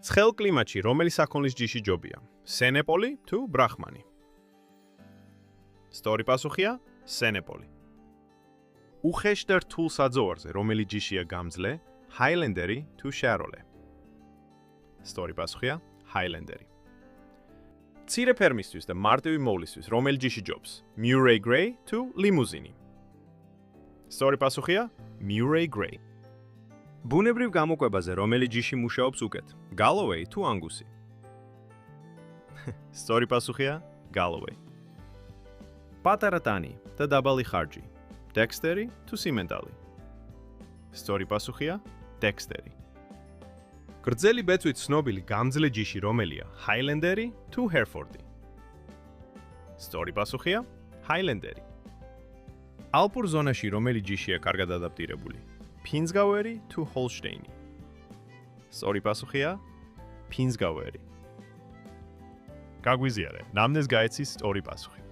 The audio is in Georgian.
ცხელ კლიმატში რომელი საქონლის ჯიში ჯობია? სენეპოლი თუ ბრახმანი? სწორი პასუხია სენეპოლი. უხეშ და რთულ საძოვარზე რომელი ჯიშია გამძლე? ჰაილენდერი თუ შაროლე? სწორი პასუხია ჰაილენდერი. მცირე ფერმისთვის და მარტივი მოვლისთვის რომელი ჯიში ჯობს? Murray Grey თუ ლიმუზინი? სწორი პასუხია Murray Grey. ბუნებრივ გამოკვებაზე რომელი ჯიში მუშაობს უკეთ? Galloway თუ ანგუსი? სწორი პასუხია Galloway. პატარა ტანი და დაბალი ხარჯი. Dexteri თუ სიმენტალი? სწორი პასუხია Dexteri. გრძელი ბეწვით ცნობილი გამძლე ჯიში რომელია? Highlander თუ Hereford? სწორი პასუხია Highlander. ალპურ ზონაში რომელი ჯიშია კარგად ადაპტირებული? Pinzgaueri თუ Holstein? სწორი პასუხია Pinzgaueri. გაგვიზიარე, ნამდვილად გაეცის სწორი პასუხი.